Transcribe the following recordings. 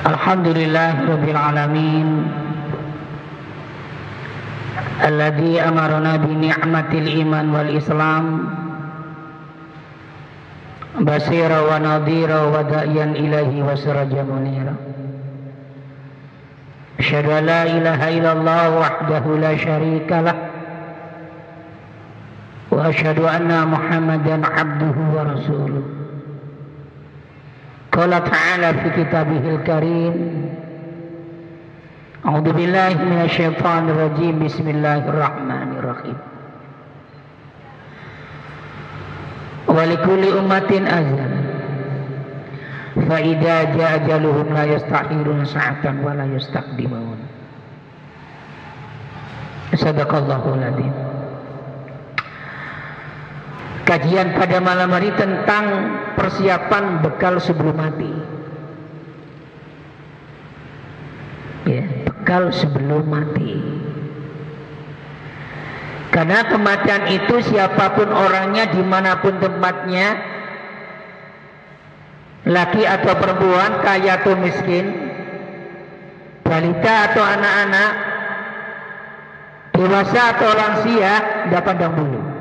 Alhamdulillahirabbil alamin alladzi amarna bi ni'matil iman wal islam basira wa nadhira wa da'iyan ilahi wa sirajan munira. Asyhadu an la ilaha illallah wahdahu la syarika lah wa asyhadu anna Muhammadan abduhu wa rasuluh. Qala ta'ala fi kitabihil karim. A'udzu billahi minasy syaithanir rajim. Bismillahirrahmanirrahim. Wa likulli ummatin ajal. Fa idza jaa ajaluhum la yastakhiruna sa'atan wa la yastaqdimun. Shadaqallahul adzim. Kajian pada malam hari tentang persiapan bekal sebelum mati. Ya, bekal sebelum mati. Karena kematian itu siapapun orangnya, dimanapun tempatnya, laki atau perempuan, kaya atau miskin, balita atau anak-anak, dewasa atau lansia, tidak pandang bulu.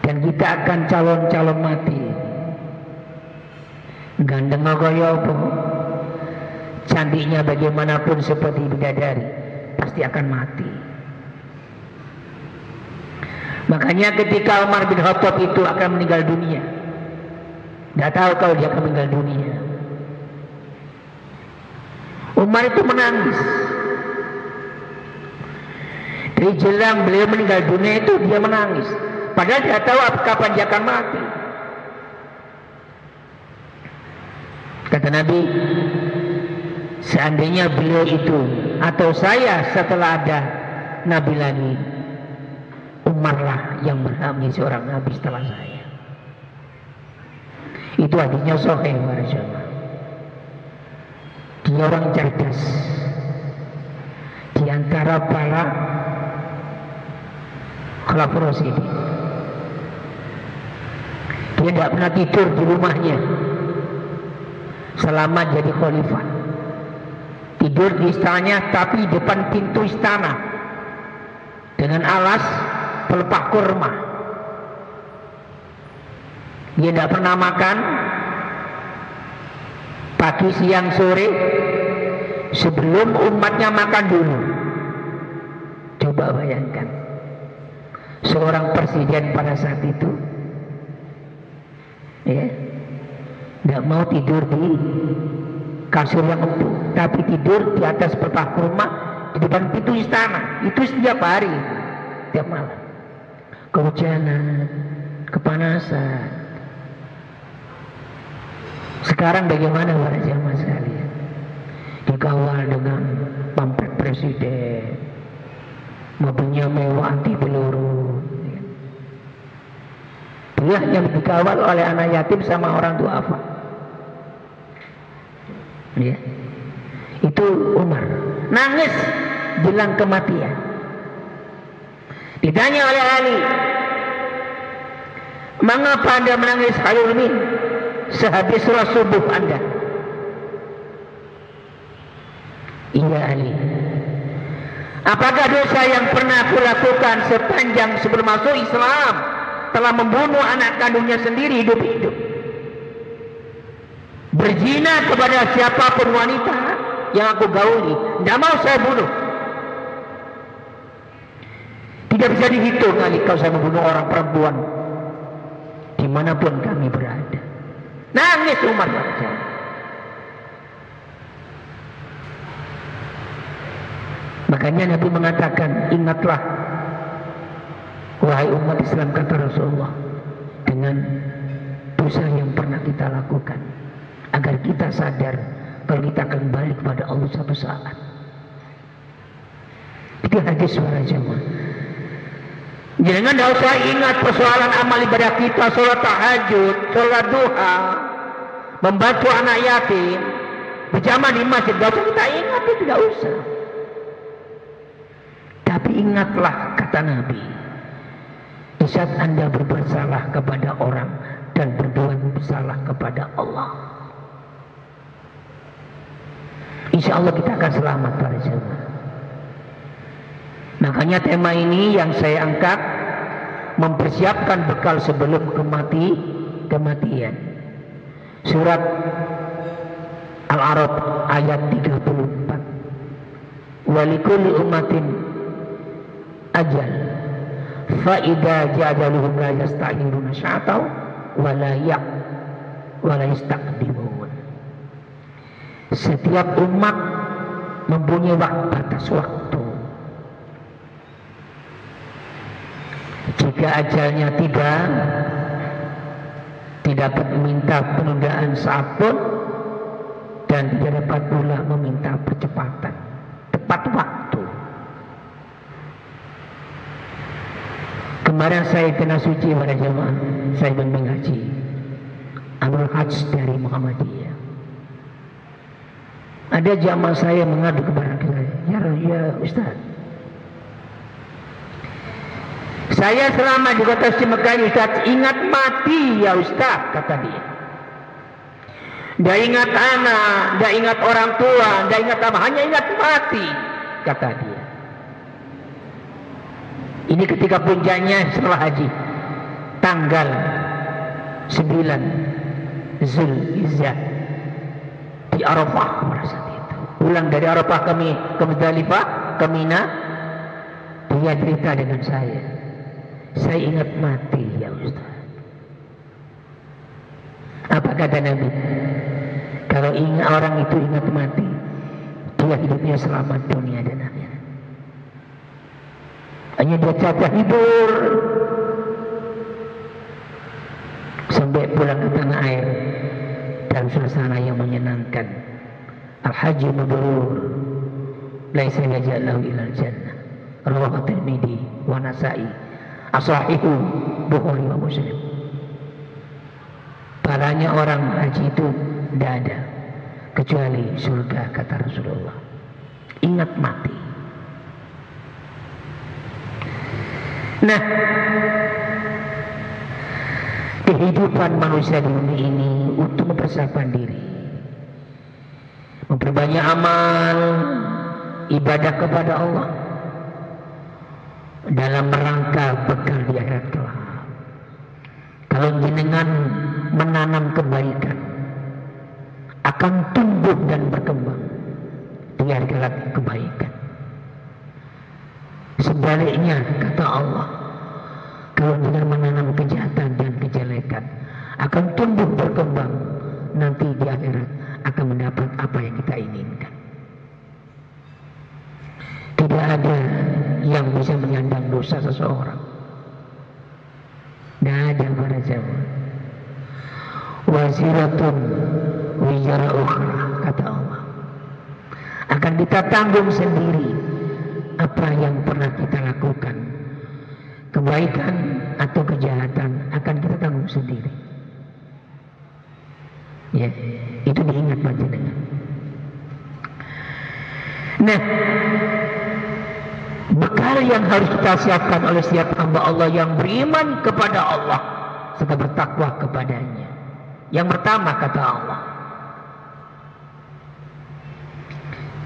Dan kita akan calon-calon mati. Gandeng kaya apa, cantiknya bagaimanapun seperti bidadari, pasti akan mati. Makanya ketika Umar bin Khattab itu akan meninggal dunia, tidak tahu kalau dia akan meninggal dunia, Umar itu menangis. Dari jelang beliau meninggal dunia itu dia menangis, padahal dia tahu kapan dia akan mati. Kata Nabi, seandainya beliau itu atau saya setelah ada Nabi lagi, Umarlah yang berhak menjadi seorang Nabi setelah saya. Itu hadisnya sahih warahmatullahi. Dia orang cerdas. Di antara para Khulafaur Rasyidin. Dia tidak pernah tidur di rumahnya selama jadi khalifah. Tidur di istananya, tapi depan pintu istana dengan alas pelepah kurma. Dia tidak pernah makan pagi, siang, sore sebelum umatnya makan dulu. Coba bayangkan seorang presiden pada saat itu, ya, tidak mau tidur di kasur yang empuk, tapi tidur di atas pelepah kurma di depan pintu istana. Itu setiap hari, tiap malam. Kehujanan, kepanasan. Sekarang bagaimana para jamaah sekalian? Dikawal dengan pamflet presiden, mobilnya mewah anti peluru. Dia hanya dikawal oleh anak yatim sama orang tua apa? Ya. Itu Umar nangis jelang kematian. Ditanya oleh Ali, mengapa Anda menangis hari ini sehabis sholat subuh Anda? Iya Ali, apakah dosa yang pernah aku lakukan sepanjang sebelum masuk Islam telah membunuh anak kandungnya sendiri hidup-hidup, berzina kepada siapapun wanita yang aku gauli, tidak mau saya bunuh. Tidak bisa dihitung kali kalau saya membunuh orang perempuan dimanapun kami berada. Nangis Umar. Makanya Nabi mengatakan, ingatlah wahai umat Islam, kata Rasulullah, dengan dosa yang pernah kita lakukan, agar kita sadar kalau kita akan balik kepada Allah suatu saat. Itu hadis suara jemaah. Jangan tidak usah ingat persoalan amal ibadah kita, sholat tahajud, sholat duha, membantu anak yatim, berjamaah di masjid. Tidak usah kita ingat, itu tidak usah. Tapi ingatlah, kata Nabi, di saat Anda berbuat salah kepada orang dan berbuat salah kepada Allah, Insya Allah kita akan selamat para jemaah. Makanya tema ini yang saya angkat, mempersiapkan bekal sebelum kematian. Surat Al-A'raf ayat 34. Walikulli ummatin ajal fa idza ja'aluhum la yasta'khiruna sa'atan wa la yastaqdimun. Setiap umat mempunyai batas waktu. Jika ajalnya tidak dapat meminta penundaan saat pun, dan tidak dapat pula meminta percepatan, tepat waktu. Kemarin saya kena suci pada jemaah, saya bimbing haji Amrul Hajj dari Muhammadiyah. Ada jamaah saya mengadu kepada saya, ya Ustaz, saya selama di kota Mekah Ustaz ingat mati ya Ustaz, kata dia. Tidak ingat anak, tidak ingat orang tua, tidak ingat apa, hanya ingat mati, kata dia. Ini ketika puncaknya setelah haji, tanggal 9 Zulhijjah di Arafah pada saat itu. Pulang dari Arafah kami ke Muzdalifah, ke Mina, dia cerita dengan saya ingat mati ya Ustaz. Apa kata Nabi? Kalau orang itu ingat mati, dia hidupnya selamat dunia dan akhirat. Hanya dia cacat tidur sampai pulang ke tanah air dalam suasana yang menyenangkan. Al-Hajj mabrur, laisa yajallahu ilal jannah. Rawahu Tirmidzi wa Nasa'i. As-Sahihu Bukhari wa Muslim. Parahnya orang haji itu tidak ada kecuali surga, kata Rasulullah. Ingat mati. Nah, kehidupan manusia di bumi ini untuk mempersiapkan diri, memperbanyak amal ibadah kepada Allah dalam rangka bekal di akhirat kelak. Kalau jenengan menanam kebaikan, akan tumbuh dan berkembang di akhirat kelak kebaikan. Sebaliknya, kata Allah, kalau jenengan menanam kejahatan dan kejelekan, akan tumbuh berkembang, nanti di akhirat akan mendapat apa yang kita inginkan. Tidak ada yang bisa menyandang dosa seseorang. Tidak ada para jamaah. Waziratun wizara ukhra, kata Allah. Akan kita tanggung sendiri apa yang pernah kita lakukan. Kebaikan atau kejahatan akan kita tanggung sendiri. Ya, itu diingat panjenengan. Nah, bekal yang harus kita siapkan oleh setiap hamba Allah yang beriman kepada Allah serta bertakwa kepadanya. Yang pertama, kata Allah,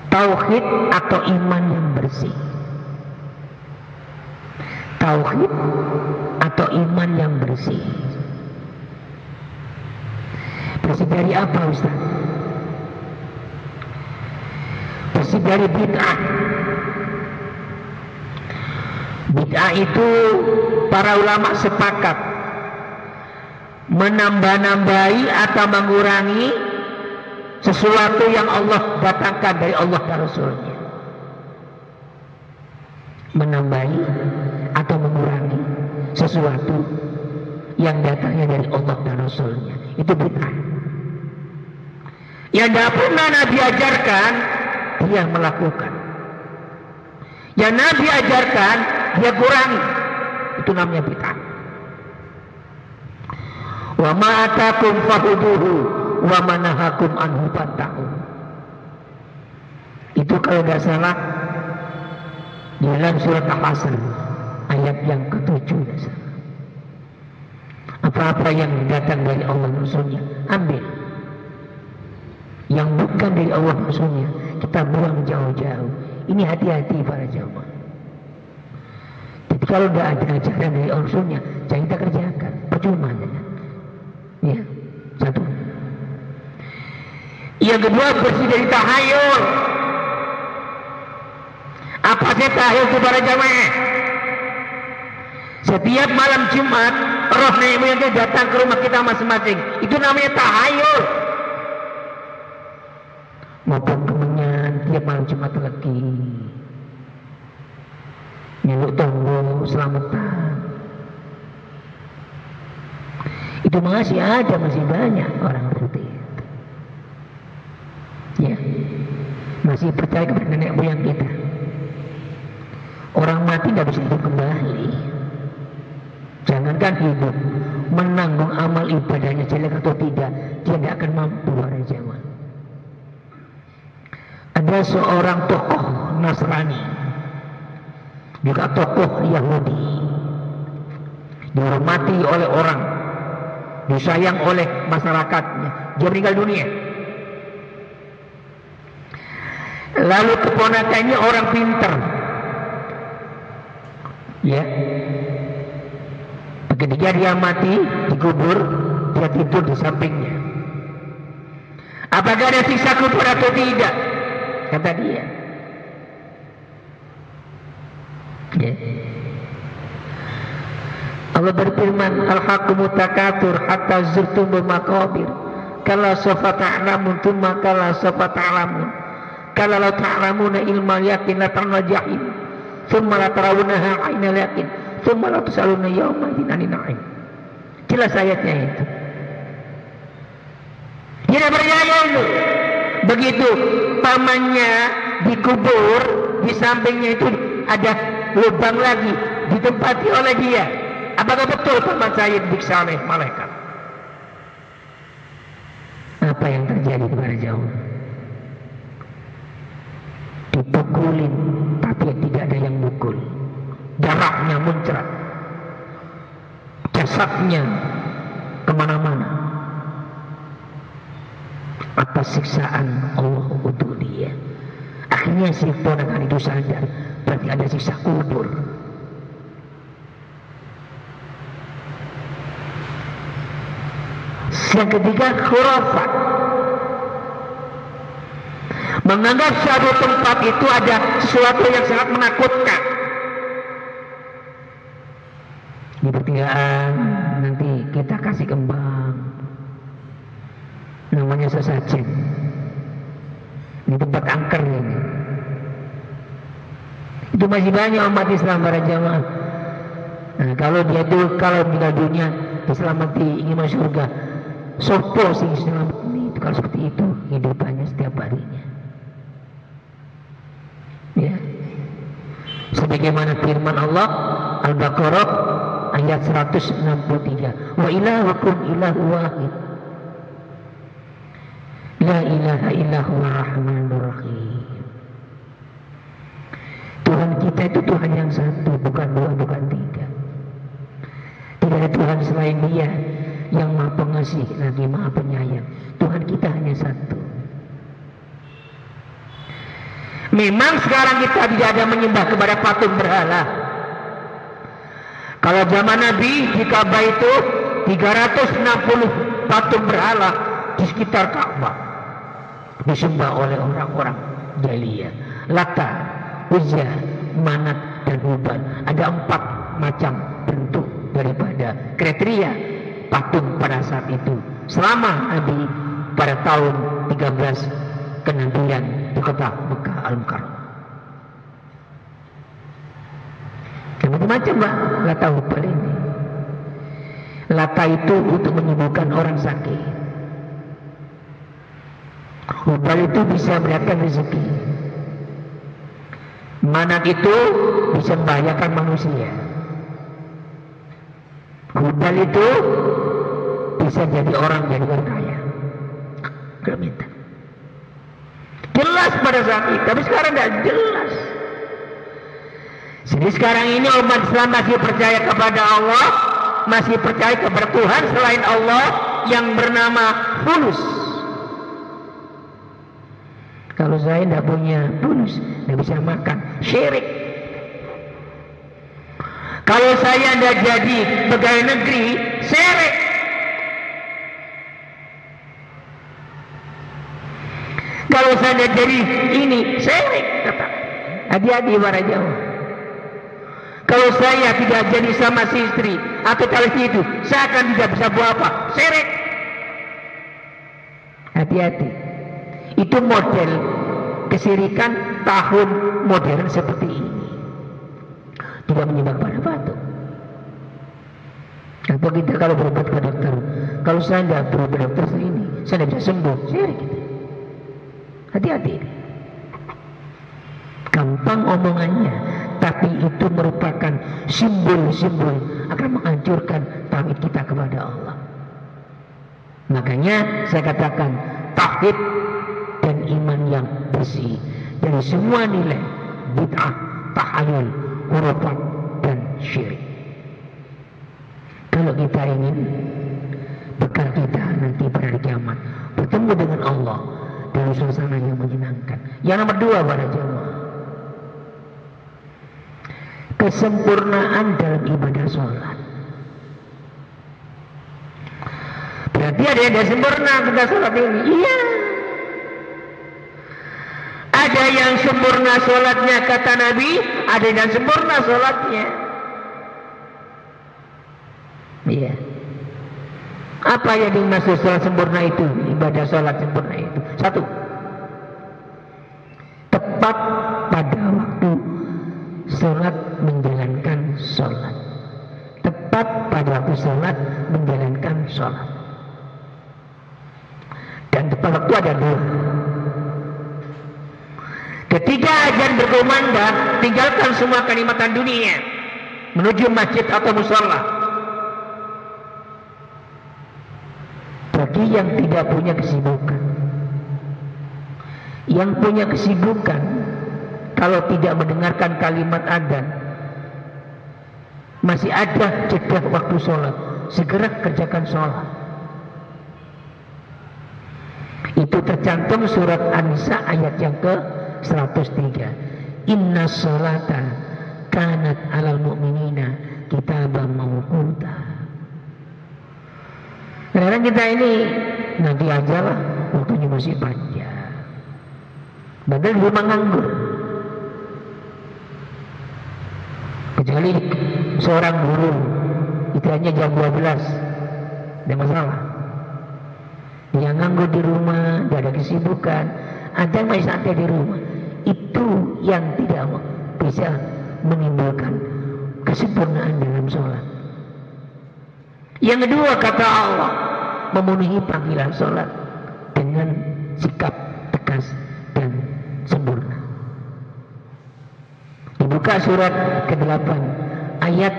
tauhid atau iman yang bersih. Tauhid atau iman yang bersih. Bersih dari apa, Ustaz? Bersih dari bid'ah. Bid'ah itu para ulama sepakat menambah-nambahi atau mengurangi sesuatu yang Allah datangkan dari Allah dan Rasulnya. Menambahi atau mengurangi sesuatu yang datangnya dari Allah dan Rasulnya, itu bid'ah. Yang tidak pernah Nabi ajarkan, dia melakukan. Yang Nabi ajarkan, dia kurangi. Itu namanya bid'ah. Wa ma atakum fahuduhu wa ma nahakum anhu fantahu. Itu kalau tidak salah dalam surat Al-Asr ayat yang ke-7. Apa-apa yang datang dari Allah Rasulnya, ambil. Yang bukan dari Allah Rasulnya, kita buang jauh-jauh. Ini hati-hati para jamaah. Jadi kalau tidak ada ajaran dari Rasulnya, jangan kita kerjakan, percuma ya. Satu. Yang kedua, bersih dari tahayul. Apa sih tahayul itu para jamaah? Setiap malam Jumat, roh nenek moyang kita datang ke rumah kita masing-masing. Itu namanya tahayul. Maupun kemenyan tiap malam Jumat lagi. Nyeluk tonggo, selamatan. Itu masih ada, masih banyak orang seperti itu. Ya, masih percaya kepada nenek moyang kita. Orang mati tidak bisa hidup kembali. Jangankan hidup, menanggung amal ibadahnya jelek atau tidak, dia tidak akan mampu para jamaah. Ada seorang tokoh Nasrani, juga tokoh Yahudi, dihormati oleh orang, disayang oleh masyarakatnya. Dia meninggal dunia. Lalu keponakannya orang pintar, ya. Ketika dia mati, dikubur, dia tidur di sampingnya. Apakah ada siksa kubur atau tidak? Kata dia. Ya. Allah berfirman, Al-haqqu takatsur hatta zurtumul maqabir. Kalla sawfa ta'lamun tsumma kalla sawfa ta'lamun. Kalla law ta'lamuna ilmal yaqin la tarawna jahim. Tsumma la tarawunaha 'ainal yaqin. Tsumma la tusaluna yawma idzin 'anil na'im. Jelas ayatnya itu. Dia percaya itu. Begitu pamannya dikubur, di sampingnya itu ada lubang lagi, ditempati oleh dia. Apakah betul paman saya disiksa oleh malaikat? Apa yang terjadi kepada jauh? Dipukulin, tapi tidak ada yang mukul. Darahnya muncrat, jasadnya kemana-mana atas siksaan Allah untuk dia. Akhirnya si ponakan itu sadar, berarti ada siksa kubur. Yang ketiga, khurafat. Menganggap suatu tempat itu ada sesuatu yang sangat menakutkan. Di pertigaan nanti kita kasih kembang, namanya sesajen. Di tempat angker ini. Itu masih banyak umat Islam para jamaah. Nah, kalau dia itu kalau meninggal dunia diselamati ingin masuk surga, sopo sing selamat ini. Kalau seperti itu hidupannya setiap harinya. Ya. Sebagaimana firman Allah Al-Baqarah ayat 163, wa ilahukum ilahu wahid la ilaha illahu rahmanur rahim. Tuhan kita itu Tuhan yang satu, bukan dua, bukan tiga. Tidak ada Tuhan selain dia yang maha pengasih lagi maha penyayang. Tuhan kita hanya satu. Memang sekarang kita tidak ada menyembah kepada patung berhala. Kalau zaman Nabi di Ka'bah itu 360 patung berhala di sekitar Ka'bah disembah oleh orang-orang jahiliyah. Lata, Uzza, Manat, dan Hubal. Ada 4 macam bentuk daripada kriteria patung pada saat itu. Selama Nabi pada tahun 13 kenabian di kota Mekah Al-Mukarramah. Macam-macam Pak Lata Hubal ini. Lata itu untuk menyembuhkan orang sakit. Hubal itu bisa melihatkan rezeki. Manat itu bisa membahayakan manusia. Hubal itu bisa jadi orang kaya. Gak minta. Jelas pada saat itu, tapi sekarang tidak jelas. Jadi sekarang ini umat Islam masih percaya kepada Allah, masih percaya kepada Tuhan selain Allah yang bernama Fulus. Kalau saya tidak punya bonus, tidak bisa makan, syirik. Kalau saya tidak jadi pegawai negeri, syirik. Kalau saya tidak jadi ini, syirik. Hati-hati para jamaah. Kalau saya tidak jadi sama si istri atau kalau itu, saya akan tidak bisa buat apa, syirik. Hati-hati. Itu model kesirikan tahun modern seperti ini. Tidak menyembah pada batu. Atau kita kalau berobat ke dokter, kalau saya tidak berobat ke dokter ini, saya tidak bisa sembuh. Syirik. Hati-hati. Gampang omongannya, tapi itu merupakan simbol-simbol akan menghancurkan tauhid kita kepada Allah. Makanya saya katakan tauhid dan iman yang bersih dari semua nilai bid'ah, tahayul, hurufat dan syirik. Kalau kita ingin bekal kita nanti pada hari kiamat bertemu dengan Allah dalam suasana yang menyenangkan. Yang nomor dua para jemaah, kesempurnaan dalam ibadah sholat. Berarti ada yang sempurna kita sholat ini. Iya. Ada yang sempurna sholatnya kata Nabi, ada yang sempurna sholatnya. Iya. Apa yang dimaksud sholat sempurna itu? Ibadah sholat sempurna itu. Satu, tepat pada waktu sholat menjalankan sholat. Tepat pada waktu sholat menjalankan sholat. Dan tepat waktu ada dua. Ketika azan berkumandang, tinggalkan semua kenikmatan dunia, menuju masjid atau mushola. Bagi yang tidak punya kesibukan, yang punya kesibukan, kalau tidak mendengarkan kalimat adzan, masih ada jeda waktu sholat, segera kerjakan sholat. Itu tercantum surat An-Nisa ayat yang ke-103. Inna sholata kanat alal mu'minina kitaban mawquta. Kadang-kadang kita ini nanti aja lah, waktunya masih panjang. Padahal di rumah nganggur. Kecuali seorang guru itu hanya jam 12, tidak masalah. Dia nganggur di rumah, tidak ada kesibukan, ada yang masih santai di rumah. Itu yang tidak bisa menimbulkan kesempurnaan dalam sholat. Yang kedua kata Allah, memenuhi panggilan sholat dengan sikap tegas dan sempurna. Dibuka surat ke-8 ayat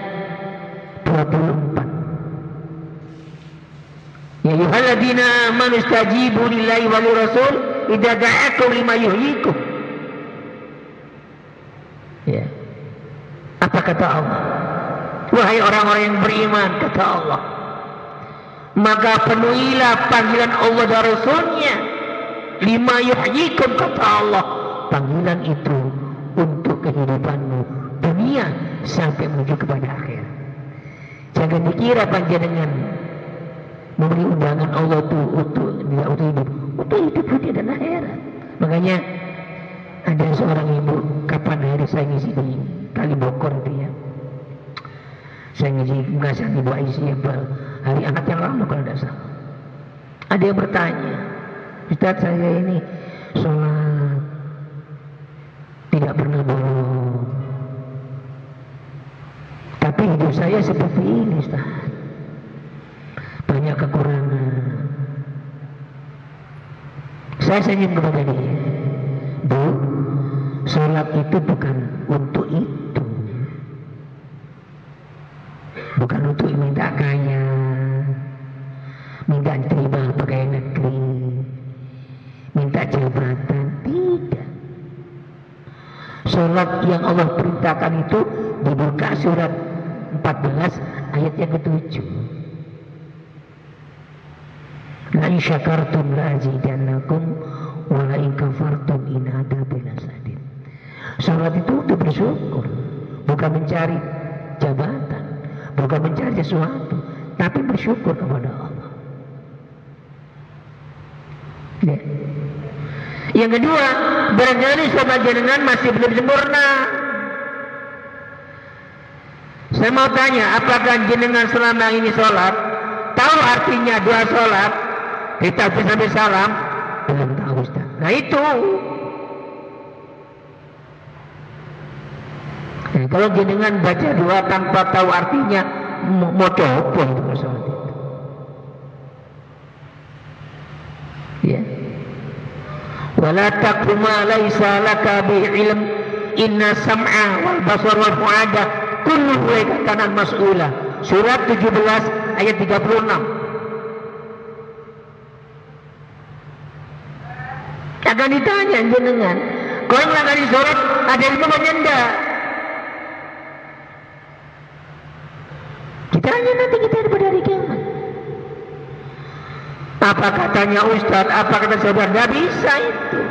24. Ya ayyuhalladzina amanu istajibu lillahi wa lirrasul idza da'akum lima yuhyikum. Ya. Apa kata Allah? Wahai orang-orang yang beriman, kata Allah, maka penuhilah panggilan Allah dan Rasulnya. Lima yuhyikum, kata Allah. Panggilan itu untuk kehidupanmu dunia sampai menuju kepada akhir. Jangan dikira panjenengan memberi undangan Allah itu untuk hidup dunia dan akhirat. Makanya ada seorang ibu, kapan hari saya ngisi di Kali Bokor dia, saya ngisi ngasan Ibu Aisyah hari anak yang lalu kalau tidak salah. Ada yang bertanya, Ustaz, saya ini sholat tidak pernah bolong, tapi hidup saya seperti ini, Ustaz, banyak kekurangan. Saya senyum kepada dia, Bu, sholat itu bukan untuk itu, bukan untuk minta kaya, minta terima pegawai negeri, minta jabatan. Tidak. Sholat yang Allah perintahkan itu dibuka surat 14 ayat yang ke-7. La in syakartum la azidannakum wa la in kafartum in adzabi lasadid. Salat itu untuk bersyukur, bukan mencari jabatan, bukan mencari sesuatu, tapi bersyukur kepada Allah. Ya. Yang kedua, barangkali sholat jenengan masih belum sempurna. Saya mau tanya, apakah jenengan selama ini sholat tahu artinya doa sholat? Kita sampai salam belum tahu, Ustaz. Nah itu. Nah, kalau jenengan baca doa tanpa tahu artinya, mau coba itu sholat itu. Ya. Wala taqfu ma laisa laka bi ilm inna sam'a wal basar wal fu'ada kullu ulaika kana mas'ula. Surat 17 ayat 36. Akan ditanya jenengan, kalau melanggar sholat ada ilmu enggak? Kita hanya nanti kita pada hari kiamat. Apa katanya Ustaz, apa kata saudara, nggak bisa itu.